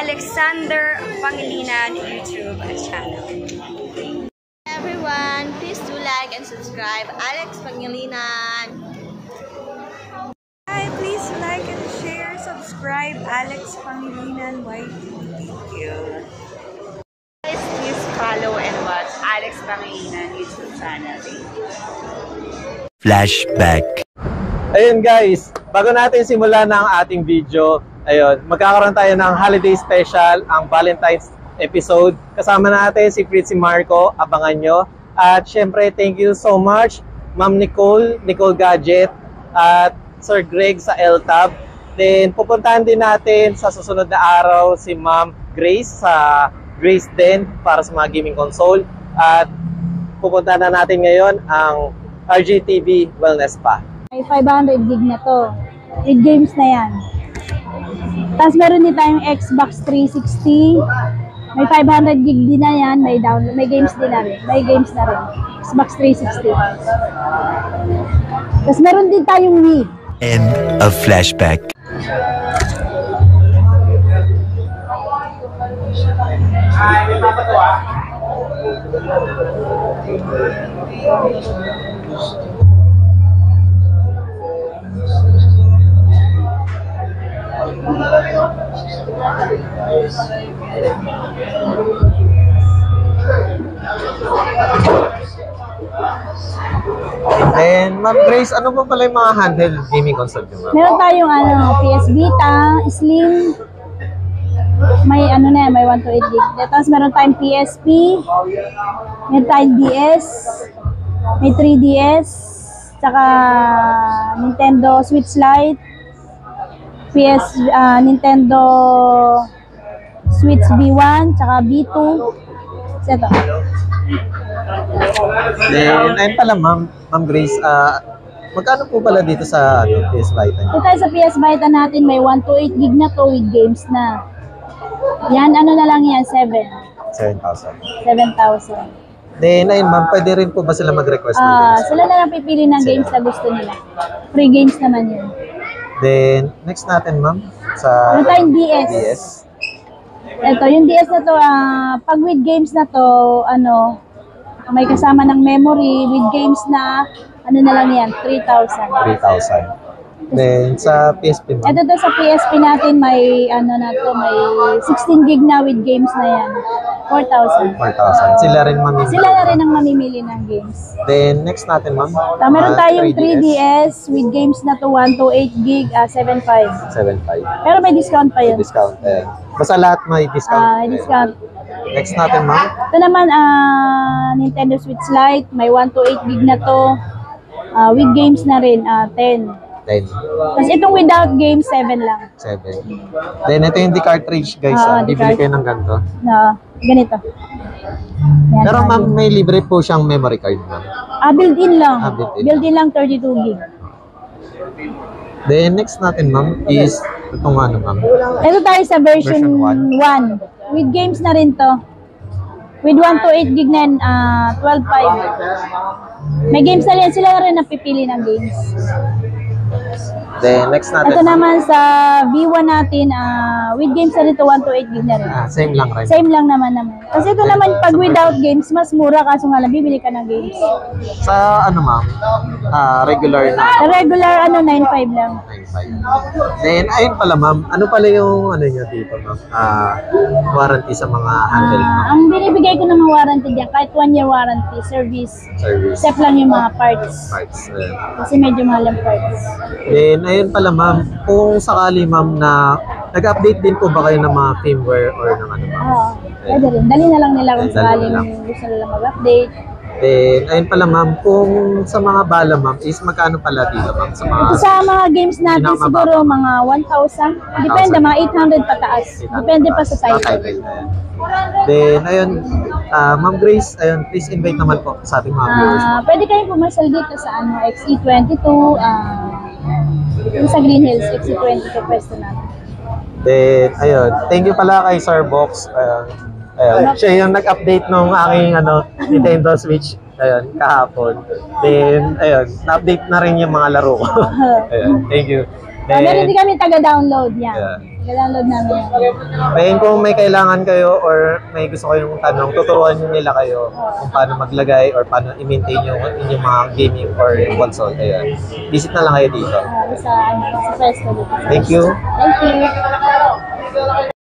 Alexander Pangilinan YouTube channel. Everyone, please do like and subscribe Alex Pangilinan. Hi, please like and share, subscribe Alex Pangilinan YT. Thank you. Guys, please follow and watch Alex Pangilinan YouTube channel. Flashback. Ayun guys, bago natin simulan ang ating video, ayun, magkakaroon tayo ng holiday special, ang Valentine's episode. Kasama natin si Fritzy Marco, abangan nyo. At syempre, thank you so much, Ma'am Nicole Gadget, at Sir Greg sa LTAB. Then, pupuntahan din natin sa susunod na araw si Ma'am Grace sa Grace Den para sa mga gaming console. At pupuntahan na natin ngayon ang RGTV Wellness Spa. May 500 gig na to. With games na yan. Tapos meron din tayong Xbox 360. May 500 gig din na yan. May download. May games din na rin. May games na rin. Xbox 360. Tapos meron din tayong Wii. End of flashback. Then, Ma'am Grace, ano ba pala yung mga handheld gaming console nyo? Meron tayong PS Vita, Slim. May may 128 gig. Tapos meron tayong PSP. Meron tayong DS. May 3DS. Tsaka Nintendo Switch Lite. Nintendo Switch B1. Tsaka B2. Ito. Then, ayun pala Ma'am Grace, magkano po pala dito sa PS Vita? Ito tayo sa PS Vita natin, may 128 gig na to with games na. Yan, ano na lang yan, 7,000. 7,000. Then, ayun ma'am, pwede rin po ba sila mag-request ng games? Sila na lang pipili ng games na gusto nila. Free games naman yun. Then, next natin ma'am, sa ano tayong DS? Ito, yung DS na to, pag with games na to, may kasama ng memory, with games na, na lang yan, 3,000. 3,000. Then, sa PSP ma'am? Ito sa PSP natin, may, may 16 gig na with games na yan. 4,000. 4,000. Sila rin mamimili. Sila na rin ang mamimili ng games. Then, next natin ma'am? Meron tayong 3DS with games na to, 128 gig, 7,500. 7,500. Pero may discount pa yun. Discount. Basta lahat may discount. Discount. Next natin ma'am? Ito naman, Nintendo Switch Lite, may 128 gig na to. With games na rin, 10. 10. Tapos itong without game, 7 lang. 7. Then, ito yung cartridge guys. Bibili kayo ng ganito. Ganito. Yan, pero ma'am, may libre po siyang memory card ma'am. Built-in lang. Built-in. Built-in lang, 32 gig. Then, next natin ma'am is itong ma'am. Ito tayo sa version 1. With games na rin to. With 128 gig na 12.5. May games na rin. Sila na rin napipili ng games. Then, next natin. Ito naman sa V1 natin, with games na rin to 128 gig na rin. Same lang rin. Same lang naman. Kasi ito naman, pag without games, mas mura kaso nga lang, bibili ka ng games. Sa ma'am? Regular na? Sa regular, 9.5 lang. 9.5. Then, ayun pala ma'am, ano pala yung nyo dito ma'am? Warranty sa mga handheld ma'am? Ang binibigay ko ng mga warranty dyan, kahit 1 year warranty, service. Except lang yung mga parts. Kasi medyo mahal ang parts. Then, ayun pala ma'am, kung sakali ma'am na nag-update din po ba kayo ng mga firmware or ng ma'am? Pwede rin. Dali na lang nila kung sakaling gusto nila mag-update. Then, ayun pala ma'am, kung sa mga bala ma'am, is magkano pala dito ma'am? Sa mga games natin siguro mga 1,000. Depende, mga 800 pataas. Depende pa sa title. Then, ayun, Ma'am Grace, ayun, please invite naman po sa ating mga viewers. Pwede kayong pumasal dito sa XE22, sa Green Hills, XE22 pwesto natin. Then, ayun, thank you pala kay Sir Box. Ayun, siya yung nag-update nung aking Nintendo Switch kahapon. Then, ayun, na-update na rin yung mga laro ko. Ayun, thank you. Meron din kami taga-download yan. Download namin yan. Ngayon kung may kailangan kayo or may gusto kayong tanong, tuturuan nila kayo kung paano maglagay or paano i-maintain yung inyong mga gaming or yung console. Ayun. Visit na lang kayo dito. Sa Festo dito. Thank you. Thank you.